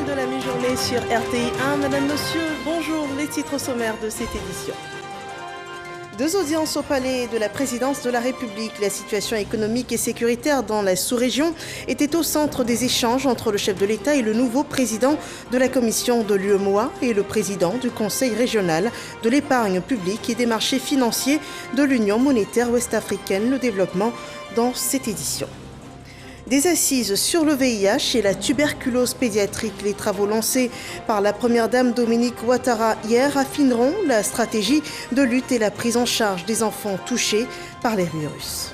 de la mi-journée sur RTI 1. Madame, Monsieur, bonjour. Les titres sommaires de cette édition. 2 audiences au palais de la présidence de la République. La situation économique et sécuritaire dans la sous-région était au centre des échanges entre le chef de l'État et le nouveau président de la commission de l'UEMOA et le président du Conseil régional de l'épargne publique et des marchés financiers de l'Union monétaire ouest-africaine. Le développement dans cette édition. Des assises sur le VIH et la tuberculose pédiatrique. Les travaux lancés par la première dame Dominique Ouattara hier affineront la stratégie de lutte et la prise en charge des enfants touchés par les virus.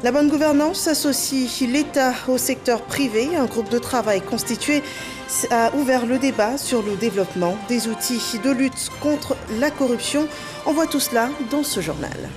La bonne gouvernance associe l'État au secteur privé. Un groupe de travail constitué a ouvert le débat sur le développement des outils de lutte contre la corruption. On voit tout cela dans ce journal.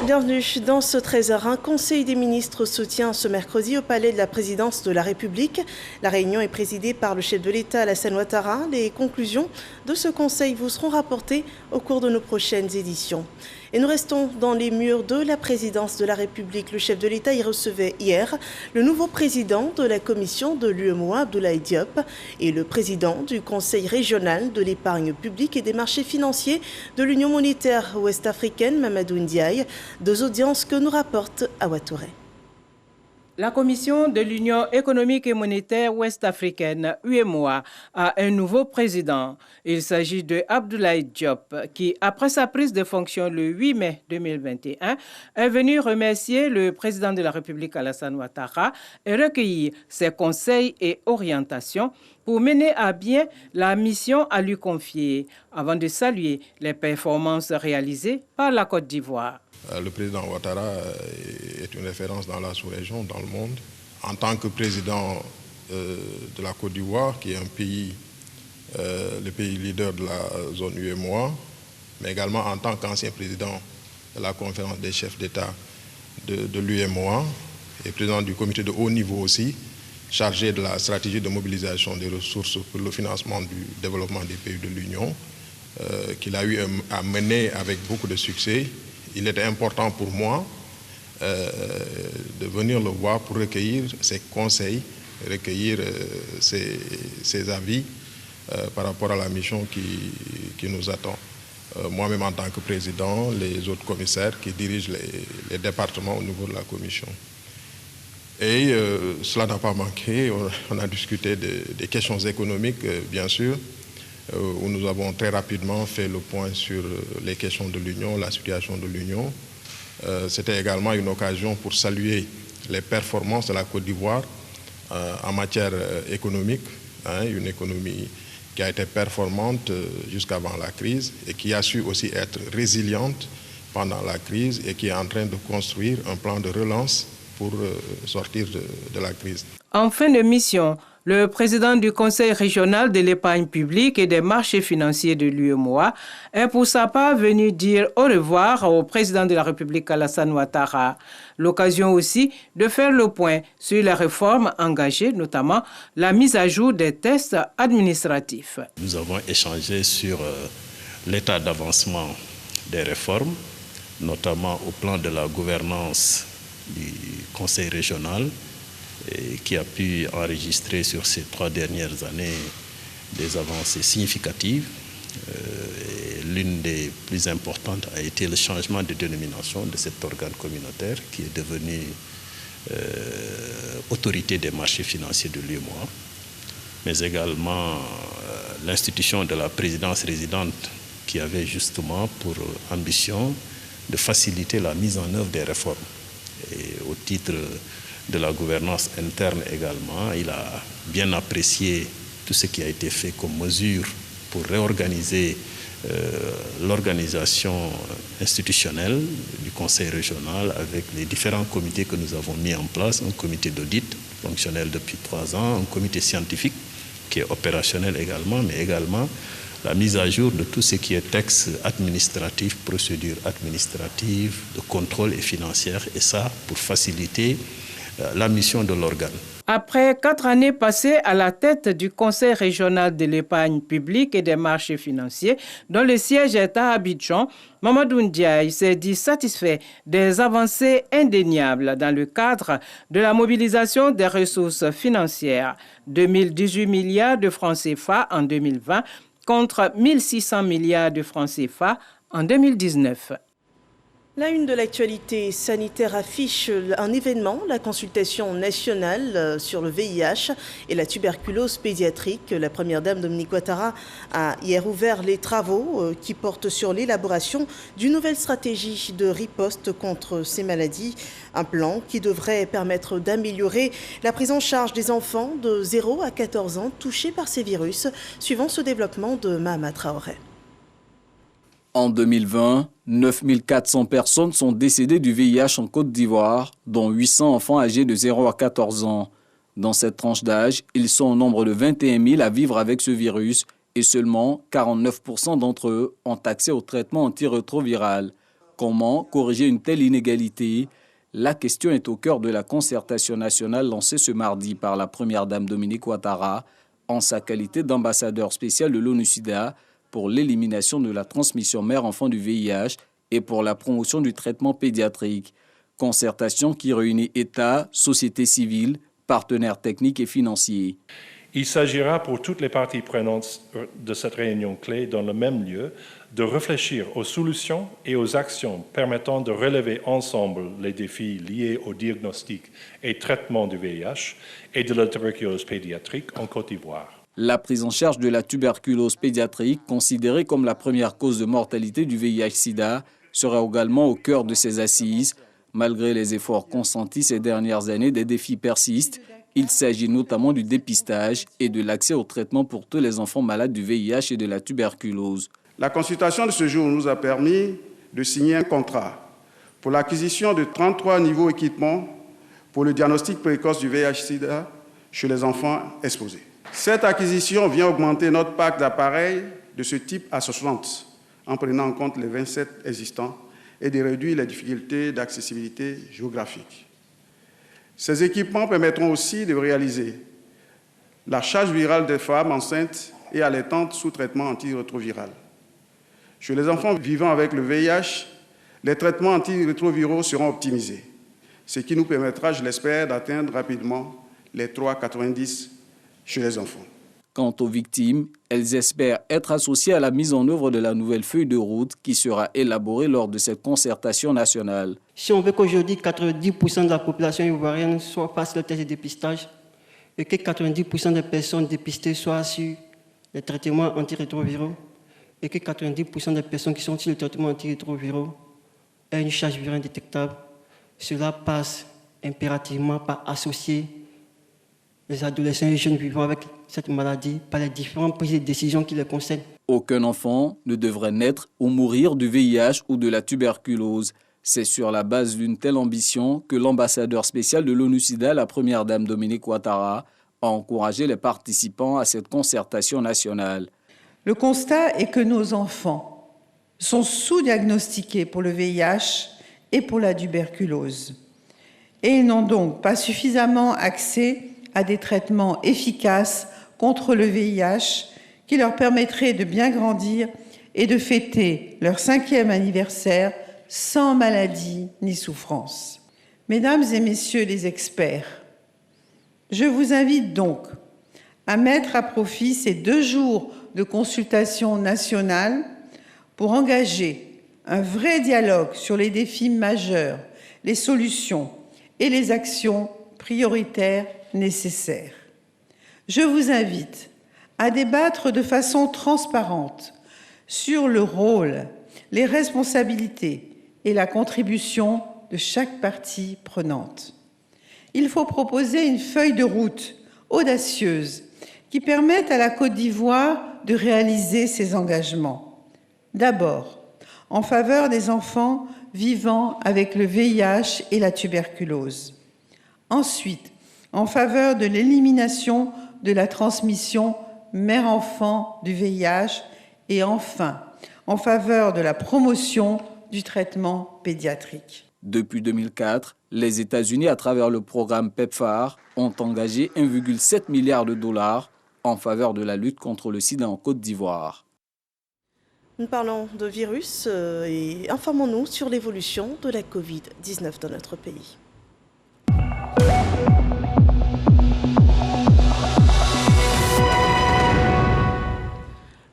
Bienvenue dans ce 13h. Un conseil des ministres se tient ce mercredi au palais de la présidence de la République. La réunion est présidée par le chef de l'État, Alassane Ouattara. Les conclusions de ce conseil vous seront rapportées au cours de nos prochaines éditions. Et nous restons dans les murs de la présidence de la République. Le chef de l'État y recevait hier le nouveau président de la commission de l'UEMOA, Abdoulaye Diop, et le président du Conseil régional de l'épargne publique et des marchés financiers de l'Union monétaire ouest-africaine, Mamadou Ndiaye. 2 audiences que nous rapporte Awa Touré. La Commission de l'Union économique et monétaire ouest-africaine, UEMOA, a un nouveau président. Il s'agit de Abdoulaye Diop, qui, après sa prise de fonction le 8 mai 2021, est venu remercier le président de la République, Alassane Ouattara, et recueillir ses conseils et orientations pour mener à bien la mission à lui confier, avant de saluer les performances réalisées par la Côte d'Ivoire. Le président Ouattara est une référence dans la sous-région, dans le monde. En tant que président de la Côte d'Ivoire, qui est un pays, le pays leader de la zone UEMOA, mais également en tant qu'ancien président de la conférence des chefs d'État de l'UEMOA et président du comité de haut niveau aussi, chargé de la stratégie de mobilisation des ressources pour le financement du développement des pays de l'Union, qu'il a eu à mener avec beaucoup de succès. Il était important pour moi de venir le voir pour recueillir ses conseils, recueillir ses avis par rapport à la mission qui nous attend. Moi-même en tant que président, les autres commissaires qui dirigent les départements au niveau de la commission. Et cela n'a pas manqué, on a discuté des questions économiques, bien sûr, où nous avons très rapidement fait le point sur les questions de l'Union, la situation de l'Union. C'était également une occasion pour saluer les performances de la Côte d'Ivoire en matière économique, une économie qui a été performante jusqu'avant la crise et qui a su aussi être résiliente pendant la crise et qui est en train de construire un plan de relance pour sortir de la crise. En fin de mission, le président du Conseil régional de l'épargne publique et des marchés financiers de l'UEMOA est pour sa part venu dire au revoir au président de la République Alassane Ouattara. L'occasion aussi de faire le point sur les réformes engagées, notamment la mise à jour des tests administratifs. Nous avons échangé sur l'état d'avancement des réformes, notamment au plan de la gouvernance du Conseil régional, qui a pu enregistrer sur ces 3 dernières années des avancées significatives. L'une des plus importantes a été le changement de dénomination de cet organe communautaire qui est devenu autorité des marchés financiers de l'UEMOA, mais également l'institution de la présidence résidente qui avait justement pour ambition de faciliter la mise en œuvre des réformes. Et au titre de la gouvernance interne également, il a bien apprécié tout ce qui a été fait comme mesure pour réorganiser l'organisation institutionnelle du Conseil régional avec les différents comités que nous avons mis en place, un comité d'audit fonctionnel depuis 3 ans, un comité scientifique qui est opérationnel également, mais également la mise à jour de tout ce qui est texte administratif, procédures administratives, de contrôle et financière, et ça pour faciliter la mission de l'organe. Après 4 années passées à la tête du Conseil régional de l'épargne publique et des marchés financiers, dont le siège est à Abidjan, Mamadou Ndiaye s'est dit satisfait des avancées indéniables dans le cadre de la mobilisation des ressources financières. 2018 milliards de francs CFA en 2020 contre 1600 milliards de francs CFA en 2019. La une de l'actualité sanitaire affiche un événement, la consultation nationale sur le VIH et la tuberculose pédiatrique. La première dame Dominique Ouattara a hier ouvert les travaux qui portent sur l'élaboration d'une nouvelle stratégie de riposte contre ces maladies. Un plan qui devrait permettre d'améliorer la prise en charge des enfants de 0 à 14 ans touchés par ces virus, suivant ce développement de Mahama Traoré. En 2020, 9400 personnes sont décédées du VIH en Côte d'Ivoire, dont 800 enfants âgés de 0 à 14 ans. Dans cette tranche d'âge, ils sont au nombre de 21 000 à vivre avec ce virus et seulement 49% d'entre eux ont accès au traitement antirétroviral. Comment corriger une telle inégalité? La question est au cœur de la concertation nationale lancée ce mardi par la première dame Dominique Ouattara en sa qualité d'ambassadeur spécial de l'ONU-SIDA pour l'élimination de la transmission mère-enfant du VIH et pour la promotion du traitement pédiatrique. Concertation qui réunit État, société civile, partenaires techniques et financiers. Il s'agira pour toutes les parties prenantes de cette réunion clé dans le même lieu de réfléchir aux solutions et aux actions permettant de relever ensemble les défis liés au diagnostic et traitement du VIH et de la tuberculose pédiatrique en Côte d'Ivoire. La prise en charge de la tuberculose pédiatrique, considérée comme la première cause de mortalité du VIH-Sida, sera également au cœur de ces assises. Malgré les efforts consentis ces dernières années, des défis persistent. Il s'agit notamment du dépistage et de l'accès au traitement pour tous les enfants malades du VIH et de la tuberculose. La consultation de ce jour nous a permis de signer un contrat pour l'acquisition de 33 nouveaux équipements pour le diagnostic précoce du VIH-Sida chez les enfants exposés. Cette acquisition vient augmenter notre parc d'appareils de ce type à 60, en prenant en compte les 27 existants, et de réduire les difficultés d'accessibilité géographique. Ces équipements permettront aussi de réaliser la charge virale des femmes enceintes et allaitantes sous traitement antirétroviral. Chez les enfants vivant avec le VIH, les traitements antirétroviraux seront optimisés, ce qui nous permettra, je l'espère, d'atteindre rapidement les 3,90 chez les enfants. Quant aux victimes, elles espèrent être associées à la mise en œuvre de la nouvelle feuille de route qui sera élaborée lors de cette concertation nationale. Si on veut qu'aujourd'hui 90% de la population ivoirienne fasse le test de dépistage et que 90% des personnes dépistées soient sur les traitements antirétroviraux et que 90% des personnes qui sont sur le traitement antirétroviraux aient une charge virale détectable, cela passe impérativement par associer les adolescents et jeunes vivant avec cette maladie par les différentes prises de décisions qui les concernent. Aucun enfant ne devrait naître ou mourir du VIH ou de la tuberculose. C'est sur la base d'une telle ambition que l'ambassadeur spécial de l'ONU-SIDA, la première dame Dominique Ouattara, a encouragé les participants à cette concertation nationale. Le constat est que nos enfants sont sous-diagnostiqués pour le VIH et pour la tuberculose. Et ils n'ont donc pas suffisamment accès à des traitements efficaces contre le VIH qui leur permettraient de bien grandir et de fêter leur 5e anniversaire sans maladie ni souffrance. Mesdames et messieurs les experts, je vous invite donc à mettre à profit ces 2 jours de consultation nationale pour engager un vrai dialogue sur les défis majeurs, les solutions et les actions prioritaires nécessaires. Je vous invite à débattre de façon transparente sur le rôle, les responsabilités et la contribution de chaque partie prenante. Il faut proposer une feuille de route audacieuse qui permette à la Côte d'Ivoire de réaliser ses engagements. D'abord, en faveur des enfants vivant avec le VIH et la tuberculose. Ensuite, en faveur de l'élimination de la transmission mère-enfant du VIH et enfin, en faveur de la promotion du traitement pédiatrique. Depuis 2004, les États-Unis, à travers le programme PEPFAR, ont engagé 1,7 milliard de dollars en faveur de la lutte contre le sida en Côte d'Ivoire. Nous parlons de virus et informons-nous sur l'évolution de la Covid-19 dans notre pays.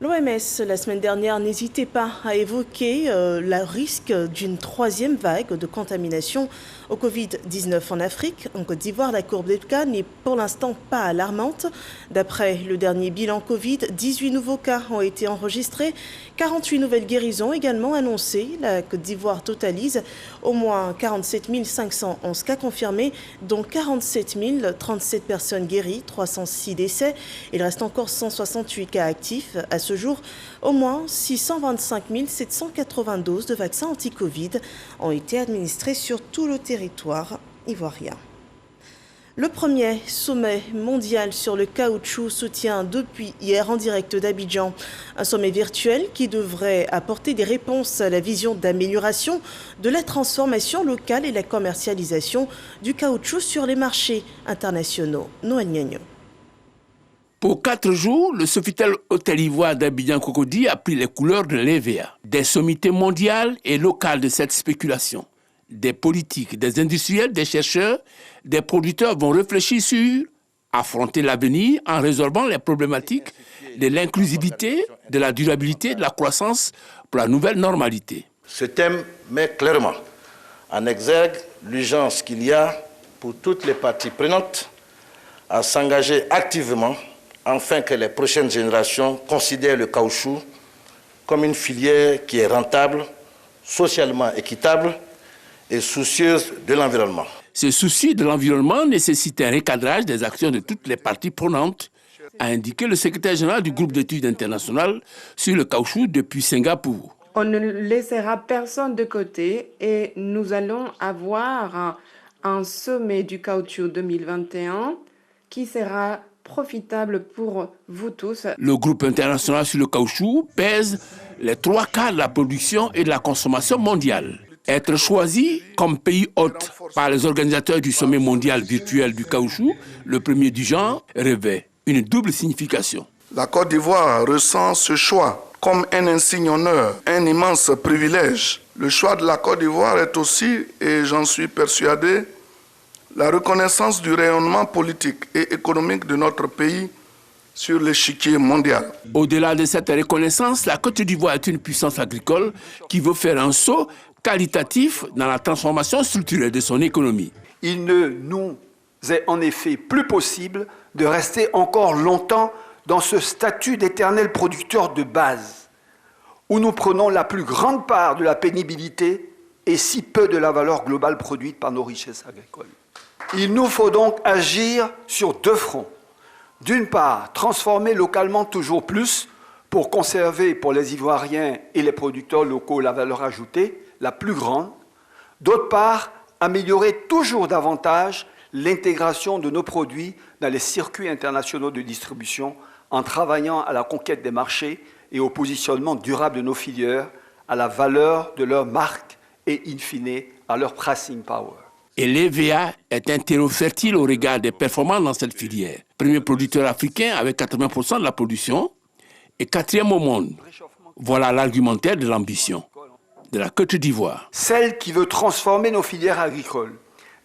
L'OMS, la semaine dernière, n'hésitait pas à évoquer le risque d'une troisième vague de contamination au Covid-19 en Afrique. En Côte d'Ivoire, la courbe des cas n'est pour l'instant pas alarmante. D'après le dernier bilan Covid, 18 nouveaux cas ont été enregistrés, 48 nouvelles guérisons également annoncées. La Côte d'Ivoire totalise au moins 47 511 cas confirmés, dont 47 037 personnes guéries, 306 décès. Il reste encore 168 cas actifs. À ce jour, au moins 625 780 doses de vaccins anti-Covid ont été administrées sur tout le territoire ivoirien. Le premier sommet mondial sur le caoutchouc se tient depuis hier en direct d'Abidjan. Un sommet virtuel qui devrait apporter des réponses à la vision d'amélioration de la transformation locale et la commercialisation du caoutchouc sur les marchés internationaux. Noël Niagno. Pour 4 jours, le Sofitel Hôtel Ivoire d'Abidjan-Cocody a pris les couleurs de l'EVA. Des sommités mondiales et locales de cette spéculation. Des politiques, des industriels, des chercheurs, des producteurs vont réfléchir sur affronter l'avenir en résolvant les problématiques de l'inclusivité, de la durabilité, de la croissance pour la nouvelle normalité. Ce thème met clairement en exergue l'urgence qu'il y a pour toutes les parties prenantes à s'engager activement afin que les prochaines générations considèrent le caoutchouc comme une filière qui est rentable, socialement équitable et soucieuse de l'environnement. Ce souci de l'environnement nécessite un recadrage des actions de toutes les parties prenantes, a indiqué le secrétaire général du groupe d'études internationales sur le caoutchouc depuis Singapour. On ne laissera personne de côté et nous allons avoir un sommet du caoutchouc 2021 qui sera profitable pour vous tous. Le groupe international sur le caoutchouc pèse les 3/4 de la production et de la consommation mondiale. Être choisi comme pays hôte par les organisateurs du sommet mondial virtuel du caoutchouc, le premier du genre, revêt une double signification. La Côte d'Ivoire ressent ce choix comme un insigne honneur, un immense privilège. Le choix de la Côte d'Ivoire est aussi, et j'en suis persuadé, la reconnaissance du rayonnement politique et économique de notre pays sur l'échiquier mondial. Au-delà de cette reconnaissance, la Côte d'Ivoire est une puissance agricole qui veut faire un saut qualitatif dans la transformation structurelle de son économie. Il ne nous est en effet plus possible de rester encore longtemps dans ce statut d'éternel producteur de base, où nous prenons la plus grande part de la pénibilité et si peu de la valeur globale produite par nos richesses agricoles. Il nous faut donc agir sur 2 fronts. D'une part, transformer localement toujours plus pour conserver pour les Ivoiriens et les producteurs locaux la valeur ajoutée la plus grande. D'autre part, améliorer toujours davantage l'intégration de nos produits dans les circuits internationaux de distribution en travaillant à la conquête des marchés et au positionnement durable de nos filières, à la valeur de leur marque et, in fine, à leur pricing power. Et l'EVA est un terreau fertile au regard des performances dans cette filière. Premier producteur africain avec 80% de la production et 4e au monde. Voilà l'argumentaire de l'ambition de la Côte d'Ivoire. Celle qui veut transformer nos filières agricoles,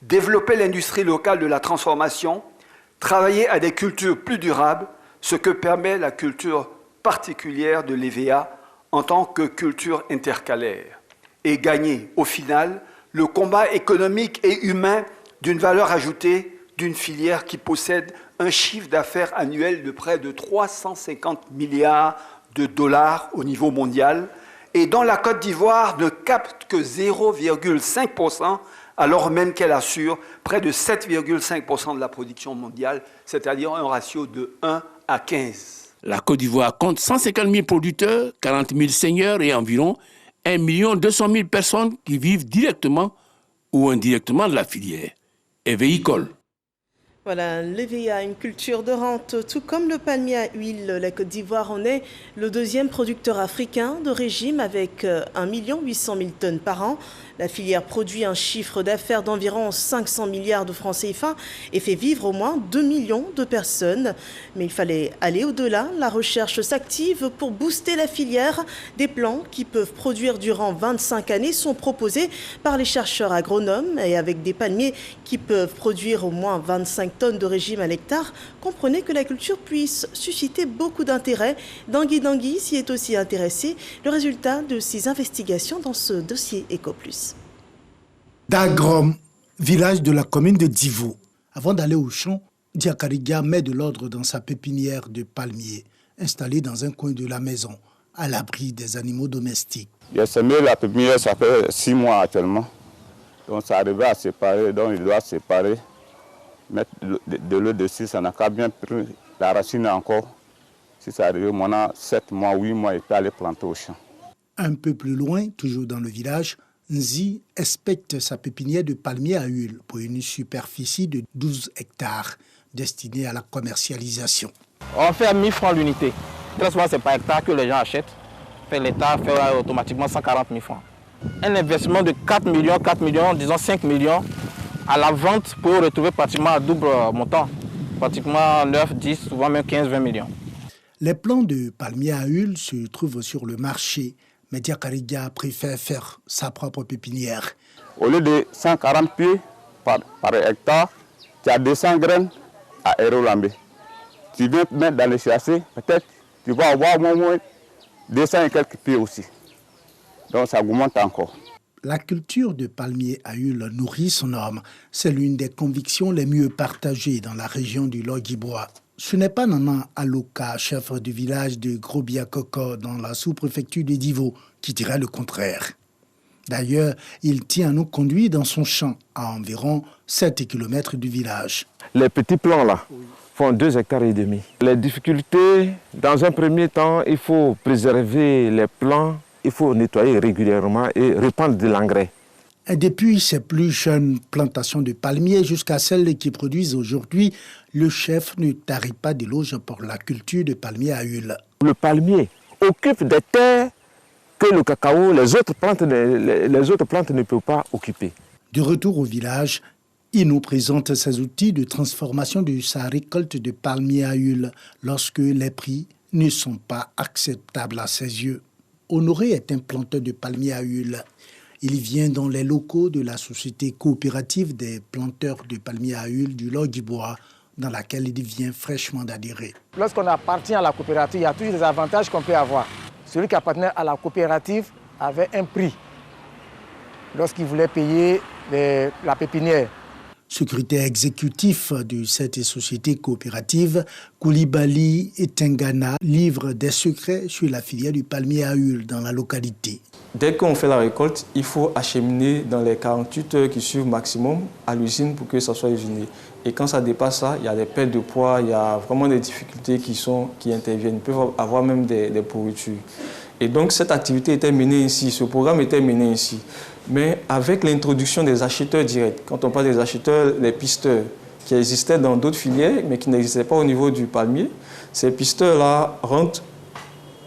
développer l'industrie locale de la transformation, travailler à des cultures plus durables, ce que permet la culture particulière de l'EVA en tant que culture intercalaire, et gagner, au final, le combat économique et humain d'une valeur ajoutée d'une filière qui possède un chiffre d'affaires annuel de près de 350 milliards de dollars au niveau mondial et dont la Côte d'Ivoire ne capte que 0,5% alors même qu'elle assure près de 7,5% de la production mondiale, c'est-à-dire un ratio de 1 à 15. La Côte d'Ivoire compte 150 000 producteurs, 40 000 seigneurs et environ 1 200 000 personnes qui vivent directement ou indirectement de la filière et véhiculent. Voilà, l'EVA, une culture de rente, tout comme le palmier à huile. La Côte d'Ivoire en est le deuxième producteur africain de régime avec 1 800 000 tonnes par an. La filière produit un chiffre d'affaires d'environ 500 milliards de francs CFA et fait vivre au moins 2 millions de personnes. Mais il fallait aller au-delà. La recherche s'active pour booster la filière. Des plans qui peuvent produire durant 25 années sont proposés par les chercheurs agronomes et avec des palmiers qui peuvent produire au moins 25 tonnes de régime à l'hectare. Comprenez que la culture puisse susciter beaucoup d'intérêt. Dangui s'y est aussi intéressé. Le résultat de ses investigations dans ce dossier EcoPlus. Dagrom, village de la commune de Divo. Avant d'aller au champ, Diakariga met de l'ordre dans sa pépinière de palmiers, installée dans un coin de la maison, à l'abri des animaux domestiques. J'ai semé la pépinière, ça fait 6 mois actuellement. Donc ça arrivait à séparer, donc il doit séparer, mettre de l'eau dessus, ça n'a qu'à bien pris la racine encore. Si ça arrive, maintenant 7 mois, 8 mois, il peut aller planter au champ. Un peu plus loin, toujours dans le village, Nzi inspecte sa pépinière de palmiers à huile pour une superficie de 12 hectares destinée à la commercialisation. On fait à 1000 francs l'unité. Très souvent, c'est par hectare que les gens achètent. L'État fait automatiquement 140 000 francs. Un investissement de 4 millions, disons 5 millions, à la vente pour retrouver pratiquement un double montant. Pratiquement 9, 10, souvent même 15, 20 millions. Les plants de palmiers à huile se trouvent sur le marché. Mais Diakariga préfère faire sa propre pépinière. Au lieu de 140 pieds par hectare, tu as 200 graines à Aérolambé. Tu viens mettre dans les chassis, peut-être tu vas avoir au moins 200 et quelques pieds aussi. Donc ça augmente encore. La culture de palmiers à huile nourrit son homme. C'est l'une des convictions les mieux partagées dans la région du Logibwa. Ce n'est pas Nana Aloka, chef du village de Grobiakoko dans la sous-préfecture de Divo, qui dirait le contraire. D'ailleurs, il tient à nous conduire dans son champ, à environ 7 km du village. Les petits plants là font 2,5 hectares. Les difficultés, dans un premier temps, il faut préserver les plants, il faut nettoyer régulièrement et répandre de l'engrais. Et depuis ses plus jeunes plantations de palmiers jusqu'à celles qui produisent aujourd'hui, le chef ne tarit pas d'éloges pour la culture de palmiers à huile. Le palmier occupe des terres que le cacao, les autres plantes ne peuvent pas occuper. De retour au village, il nous présente ses outils de transformation de sa récolte de palmiers à huile lorsque les prix ne sont pas acceptables à ses yeux. Honoré est un planteur de palmiers à huile. Il vient dans les locaux de la société coopérative des planteurs de palmiers à huile du Logibwa, dans laquelle il vient fraîchement d'adhérer. Lorsqu'on appartient à la coopérative, il y a toujours des avantages qu'on peut avoir. Celui qui appartenait à la coopérative avait un prix lorsqu'il voulait payer la pépinière. Secrétaire exécutif de cette société coopérative, Koulibaly Tengana livre des secrets sur la filière du palmier à huile dans la localité. Dès qu'on fait la récolte, il faut acheminer dans les 48 heures qui suivent maximum à l'usine pour que ça soit usiné. Et quand ça dépasse ça, il y a des pertes de poids, il y a vraiment des difficultés qui interviennent. Ils peuvent avoir même des pourritures. Et donc cette activité était menée ici, ce programme était mené ici. Mais avec l'introduction des acheteurs directs, quand on parle des acheteurs, les pisteurs, qui existaient dans d'autres filières, mais qui n'existaient pas au niveau du palmier, ces pisteurs-là rentrent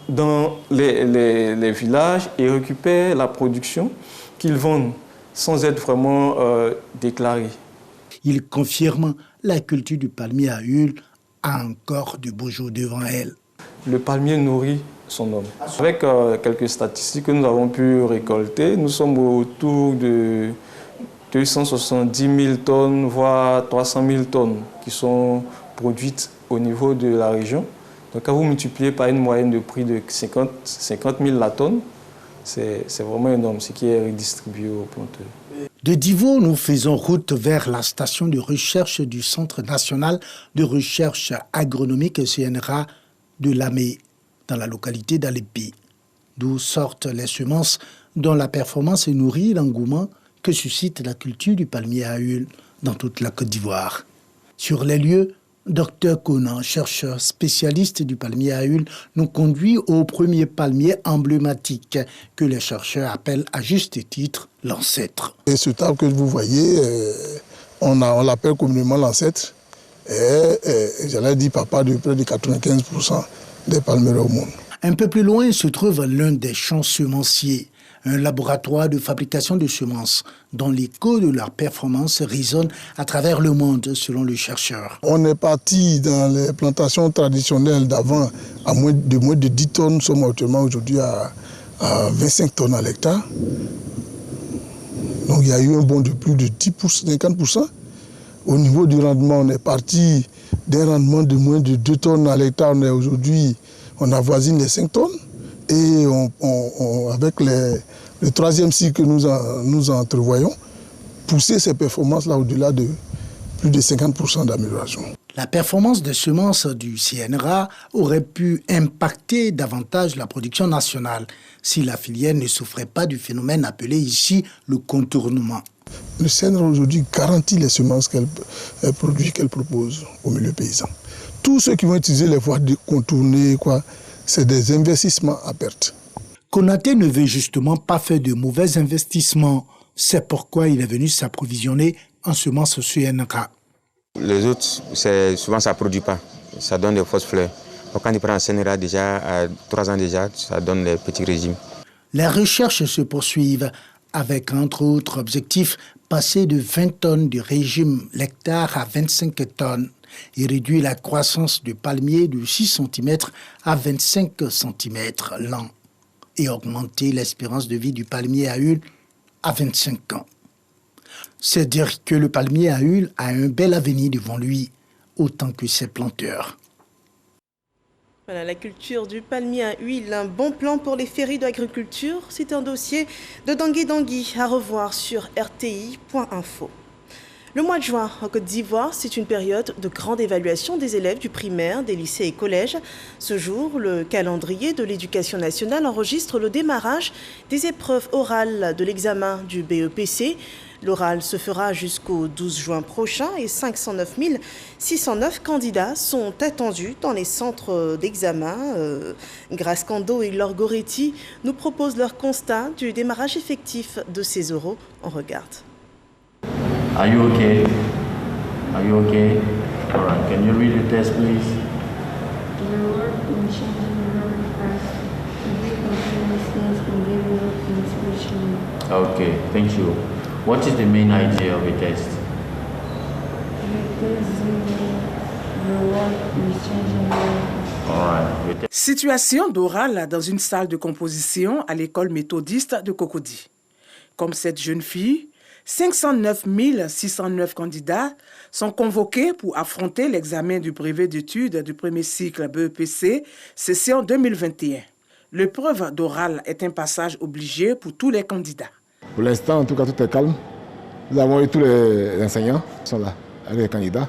dans les villages et récupèrent la production qu'ils vendent sans être vraiment déclarés. Il confirme la culture du palmier à huile a encore de beaux jours devant elle. Le palmier nourrit son homme. Avec quelques statistiques que nous avons pu récolter, nous sommes autour de 270 000 tonnes, voire 300 000 tonnes qui sont produites au niveau de la région. Donc quand vous multipliez par une moyenne de prix de 50 000 la tonne, c'est vraiment énorme, ce qui est redistribué aux planteurs. De Divo, nous faisons route vers la station de recherche du Centre national de recherche agronomique CNRA de Lamé, dans la localité d'Alépi, d'où sortent les semences dont la performance nourrit l'engouement que suscite la culture du palmier à huile dans toute la Côte d'Ivoire. Sur les lieux, Dr Conan, chercheur spécialiste du palmier à huile, nous conduit au premier palmier emblématique que les chercheurs appellent à juste titre l'ancêtre. Et ce arbre que vous voyez, on l'appelle communément l'ancêtre. et j'allais dire papa de près de 95% des palmeraie au monde. Un peu plus loin se trouve l'un des champs semenciers, un laboratoire de fabrication de semences dont l'écho de leur performance résonne à travers le monde, selon le chercheur. On est parti dans les plantations traditionnelles d'avant à moins de 10 tonnes. Nous sommes actuellement aujourd'hui à 25 tonnes à l'hectare. Donc il y a eu un bond de plus de 10%, 50%. Au niveau du rendement, on est parti d'un rendement de moins de 2 tonnes à l'hectare. Aujourd'hui, on avoisine les 5 tonnes. Et avec le troisième cycle que nous entrevoyons, pousser ces performances-là au-delà de plus de 50% d'amélioration. La performance des semences du CNRA aurait pu impacter davantage la production nationale si la filière ne souffrait pas du phénomène appelé ici le contournement. Le CNRA aujourd'hui garantit les semences qu'elle produit, qu'elle propose au milieu paysan. Tous ceux qui vont utiliser les voies de contourner, c'est des investissements à perte. Konaté ne veut justement pas faire de mauvais investissements. C'est pourquoi il est venu s'approvisionner en semences CNRA. Les autres, souvent ça ne produit pas. Ça donne des fausses fleurs. Donc, quand il prend un CNRA déjà, à 3 ans déjà, ça donne des petits régimes. Les recherches se poursuivent avec, entre autres objectifs, passer de 20 tonnes de régime l'hectare à 25 tonnes et réduire la croissance du palmier de 6 cm à 25 cm l'an et augmenter l'espérance de vie du palmier à huile à 25 ans. C'est dire que le palmier à huile a un bel avenir devant lui, autant que ses planteurs. Voilà, la culture du palmier à huile, un bon plan pour les féeries d'agriculture. C'est un dossier de Dangui Dangui à revoir sur rti.info. Le mois de juin en Côte d'Ivoire, c'est une période de grande évaluation des élèves du primaire, des lycées et collèges. Ce jour, le calendrier de l'éducation nationale enregistre le démarrage des épreuves orales de l'examen du BEPC. L'oral se fera jusqu'au 12 juin prochain et 509 609 candidats sont attendus dans les centres d'examen. Grace Kando et Laure Goretti nous proposent leur constat du démarrage effectif de ces oraux. On regarde. Are you okay? Are you okay? All right. Can you read the test, please? The word in changing very fast. This continuousness can give you inspiration. Okay, thank you. What is the main idea of the test? The word is changing very fast. All right. Situation d'oral dans une salle de composition à l'école méthodiste de Cocody. Comme cette jeune fille, 509 609 candidats sont convoqués pour affronter l'examen du brevet d'études du premier cycle BEPC, session 2021. L'épreuve d'oral est un passage obligé pour tous les candidats. Pour l'instant, en tout cas, tout est calme. Nous avons eu tous les enseignants qui sont là, avec les candidats.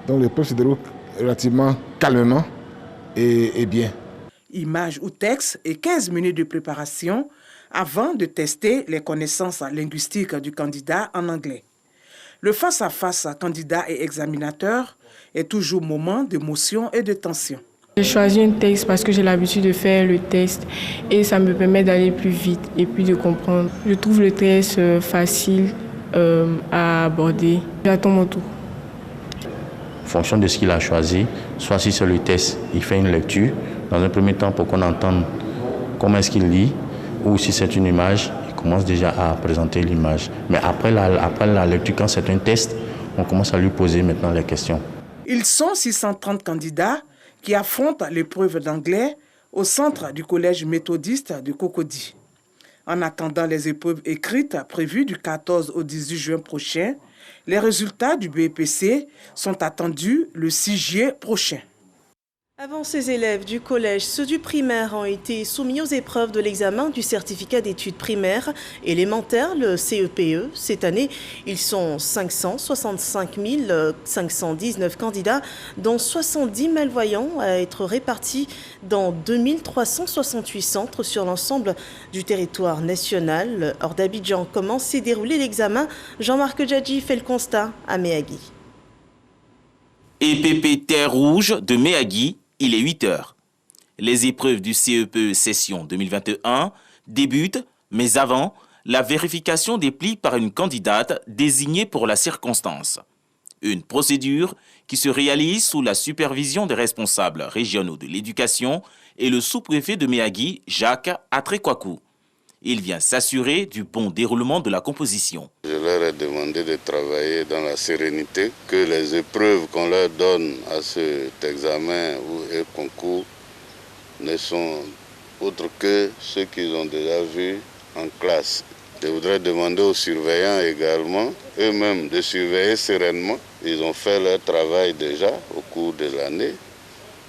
Donc l'épreuve se déroule relativement calmement et bien. Images ou texte et 15 minutes de préparation avant de tester les connaissances linguistiques du candidat en anglais. Le face-à-face candidat et examinateur est toujours moment d'émotion et de tension. J'ai choisi un texte parce que j'ai l'habitude de faire le test et ça me permet d'aller plus vite et puis de comprendre. Je trouve le test facile à aborder. J'attends mon tour. En fonction de ce qu'il a choisi, soit si c'est le test, il fait une lecture, dans un premier temps pour qu'on entende comment est-ce qu'il lit, ou si c'est une image, il commence déjà à présenter l'image. Mais après la lecture, quand c'est un test, on commence à lui poser maintenant les questions. Ils sont 630 candidats qui affrontent l'épreuve d'anglais au centre du collège méthodiste de Cocody. En attendant les épreuves écrites prévues du 14 au 18 juin prochain, les résultats du BEPC sont attendus le 6 juillet prochain. Avant ces élèves du collège, ceux du primaire ont été soumis aux épreuves de l'examen du certificat d'études primaires élémentaires, le CEPE. Cette année, ils sont 565 519 candidats, dont 70 malvoyants à être répartis dans 2368 centres sur l'ensemble du territoire national. Hors d'Abidjan, comment s'est déroulé l'examen? Jean-Marc Djadji fait le constat à Méagui. EPP Terre Rouge de Méagui. Il est 8 heures. Les épreuves du CEPE session 2021 débutent, mais avant, la vérification des plis par une candidate désignée pour la circonstance. Une procédure qui se réalise sous la supervision des responsables régionaux de l'éducation et le sous-préfet de Méagui, Jacques Atrekwakou. Il vient s'assurer du bon déroulement de la composition. Je leur ai demandé de travailler dans la sérénité, que les épreuves qu'on leur donne à cet examen ou concours ne sont autres que ceux qu'ils ont déjà vus en classe. Je voudrais demander aux surveillants également, eux-mêmes, de surveiller sereinement. Ils ont fait leur travail déjà au cours de l'année,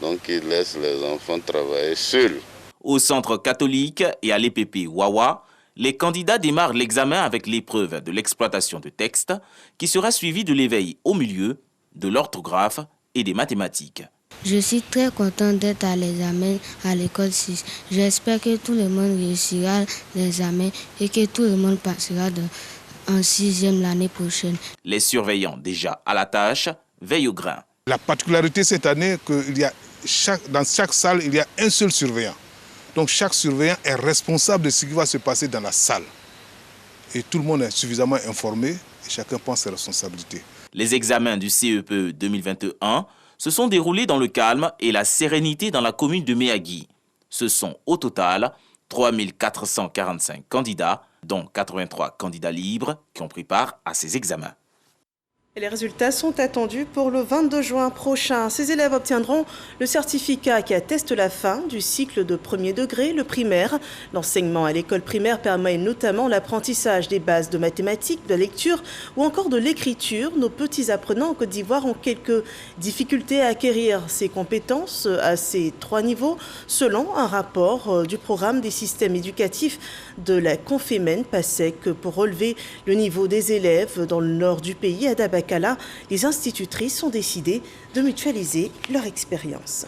donc ils laissent les enfants travailler seuls. Au centre catholique et à l'EPP Wawa, les candidats démarrent l'examen avec l'épreuve de l'exploitation de textes qui sera suivie de l'éveil au milieu, de l'orthographe et des mathématiques. Je suis très content d'être à l'examen à l'école 6. J'espère que tout le monde réussira l'examen et que tout le monde passera en 6e l'année prochaine. Les surveillants déjà à la tâche veillent au grain. La particularité cette année, dans chaque salle, il y a un seul surveillant. Donc chaque surveillant est responsable de ce qui va se passer dans la salle. Et tout le monde est suffisamment informé et chacun prend ses responsabilités. Les examens du CEPE 2021 se sont déroulés dans le calme et la sérénité dans la commune de Méagui. Ce sont au total 3 445 candidats, dont 83 candidats libres qui ont pris part à ces examens. Et les résultats sont attendus pour le 22 juin prochain. Ces élèves obtiendront le certificat qui atteste la fin du cycle de premier degré, le primaire. L'enseignement à l'école primaire permet notamment l'apprentissage des bases de mathématiques, de lecture ou encore de l'écriture. Nos petits apprenants en Côte d'Ivoire ont quelques difficultés à acquérir ces compétences à ces 3 niveaux, selon un rapport du programme des systèmes éducatifs de la Confémen PASEC. Pour relever le niveau des élèves dans le nord du pays, à Dabakala, les institutrices ont décidé de mutualiser leur expérience.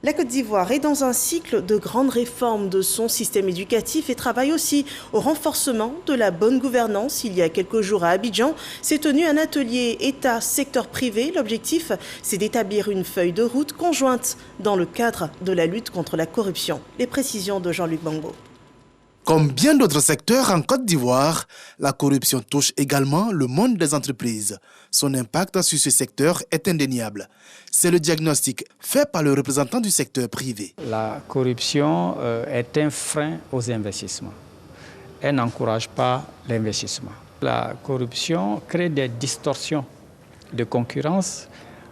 La Côte d'Ivoire est dans un cycle de grandes réformes de son système éducatif et travaille aussi au renforcement de la bonne gouvernance. Il y a quelques jours à Abidjan, s'est tenu un atelier État-secteur privé. L'objectif, c'est d'établir une feuille de route conjointe dans le cadre de la lutte contre la corruption. Les précisions de Jean-Luc Bangbo. Comme bien d'autres secteurs en Côte d'Ivoire, la corruption touche également le monde des entreprises. Son impact sur ce secteur est indéniable. C'est le diagnostic fait par le représentant du secteur privé. La corruption est un frein aux investissements. Elle n'encourage pas l'investissement. La corruption crée des distorsions de concurrence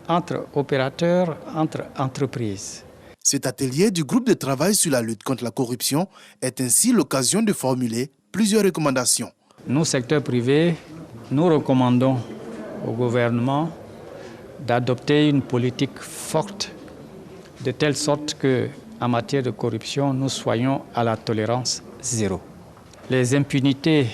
entre opérateurs, entre entreprises. Cet atelier du groupe de travail sur la lutte contre la corruption est ainsi l'occasion de formuler plusieurs recommandations. Nous, secteur privé, nous recommandons au gouvernement d'adopter une politique forte de telle sorte qu'en matière de corruption, nous soyons à la tolérance zéro. Les impunités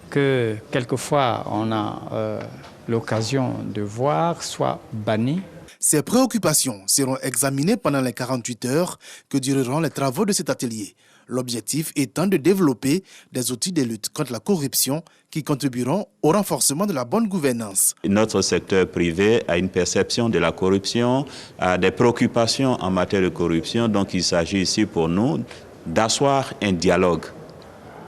que quelquefois on a l'occasion de voir soient bannies. Ces préoccupations seront examinées pendant les 48 heures que dureront les travaux de cet atelier. L'objectif étant de développer des outils de lutte contre la corruption qui contribueront au renforcement de la bonne gouvernance. Notre secteur privé a une perception de la corruption, a des préoccupations en matière de corruption. Donc il s'agit ici pour nous d'asseoir un dialogue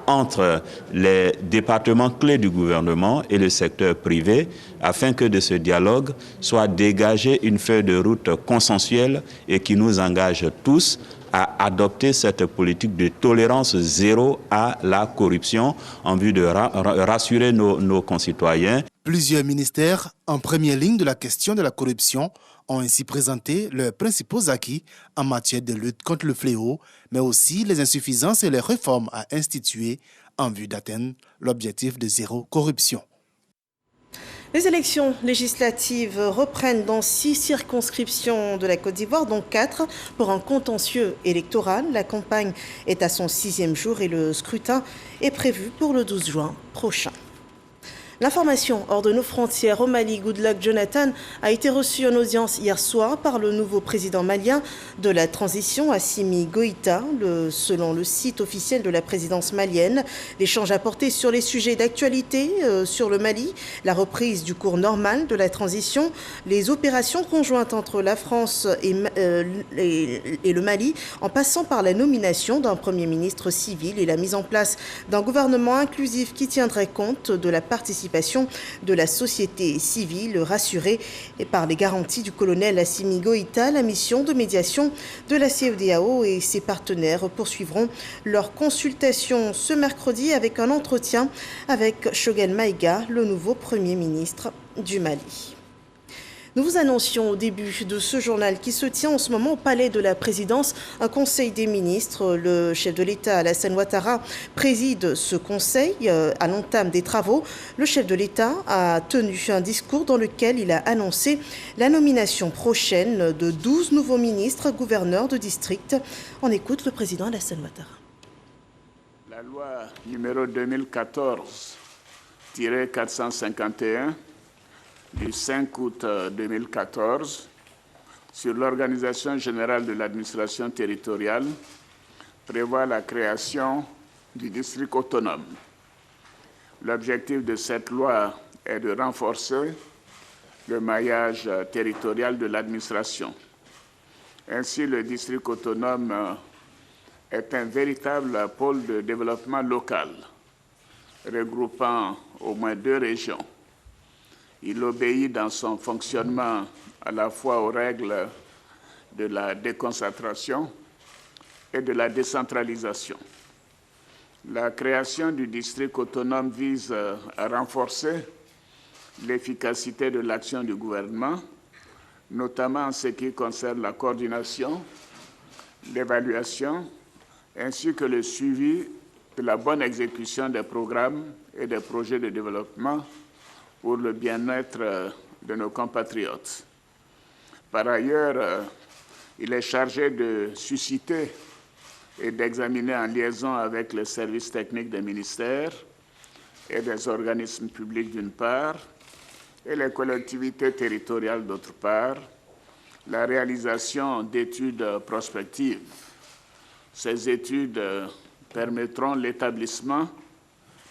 entre les départements clés du gouvernement et le secteur privé, afin que de ce dialogue soit dégagée une feuille de route consensuelle et qui nous engage tous à adopter cette politique de tolérance zéro à la corruption en vue de rassurer nos concitoyens. Plusieurs ministères en première ligne de la question de la corruption ont ainsi présenté leurs principaux acquis en matière de lutte contre le fléau, mais aussi les insuffisances et les réformes à instituer en vue d'atteindre l'objectif de zéro corruption. Les élections législatives reprennent dans 6 circonscriptions de la Côte d'Ivoire, dont 4 pour un contentieux électoral. La campagne est à son 6e jour et le scrutin est prévu pour le 12 juin prochain. L'information hors de nos frontières au Mali, Goodluck Jonathan a été reçu en audience hier soir par le nouveau président malien de la transition, Assimi Goïta, selon le site officiel de la présidence malienne. L'échange a porté sur les sujets d'actualité sur le Mali, la reprise du cours normal de la transition, les opérations conjointes entre la France et le Mali, en passant par la nomination d'un premier ministre civil et la mise en place d'un gouvernement inclusif qui tiendrait compte de la participation participation de la société civile, rassurée par les garanties du colonel Assimi Goïta. La mission de médiation de la CEDEAO et ses partenaires poursuivront leur consultation ce mercredi avec un entretien avec Choguel Maïga, le nouveau Premier ministre du Mali. Nous vous annoncions au début de ce journal qui se tient en ce moment au palais de la présidence un conseil des ministres. Le chef de l'État, Alassane Ouattara, préside ce conseil à l'entame des travaux. Le chef de l'État a tenu un discours dans lequel il a annoncé la nomination prochaine de 12 nouveaux ministres, gouverneurs de district. On écoute le président Alassane Ouattara. La loi numéro 2014-451 du 5 août 2014 sur l'organisation générale de l'administration territoriale prévoit la création du district autonome. L'objectif de cette loi est de renforcer le maillage territorial de l'administration. Ainsi, le district autonome est un véritable pôle de développement local, regroupant au moins 2 régions. Il obéit dans son fonctionnement à la fois aux règles de la déconcentration et de la décentralisation. La création du district autonome vise à renforcer l'efficacité de l'action du gouvernement, notamment en ce qui concerne la coordination, l'évaluation, ainsi que le suivi de la bonne exécution des programmes et des projets de développement pour le bien-être de nos compatriotes. Par ailleurs, il est chargé de susciter et d'examiner en liaison avec les services techniques des ministères et des organismes publics d'une part, et les collectivités territoriales d'autre part, la réalisation d'études prospectives. Ces études permettront l'établissement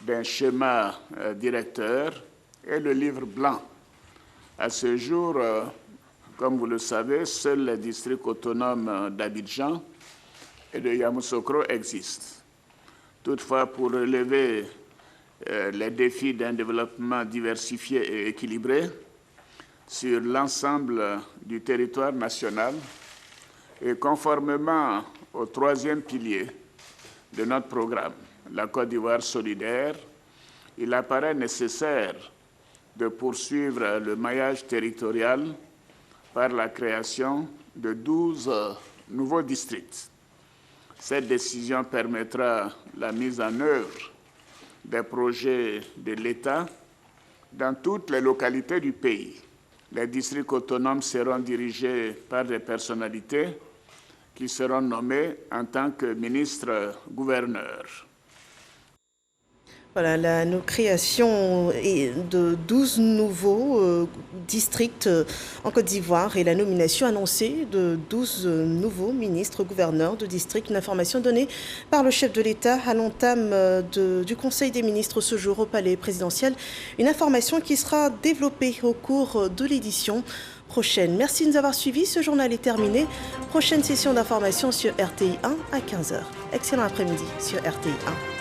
d'un schéma directeur et le livre blanc. À ce jour, comme vous le savez, seuls les districts autonomes d'Abidjan et de Yamoussoukro existent. Toutefois, pour relever les défis d'un développement diversifié et équilibré sur l'ensemble du territoire national et conformément au 3e pilier de notre programme, la Côte d'Ivoire solidaire, il apparaît nécessaire de poursuivre le maillage territorial par la création de 12 nouveaux districts. Cette décision permettra la mise en œuvre des projets de l'État dans toutes les localités du pays. Les districts autonomes seront dirigés par des personnalités qui seront nommées en tant que ministres-gouverneurs. Voilà, la création de 12 nouveaux districts en Côte d'Ivoire et la nomination annoncée de 12 nouveaux ministres gouverneurs de districts. Une information donnée par le chef de l'État à l'entame du Conseil des ministres ce jour au Palais présidentiel. Une information qui sera développée au cours de l'édition prochaine. Merci de nous avoir suivis. Ce journal est terminé. Prochaine session d'information sur RTI 1 à 15h. Excellent après-midi sur RTI 1.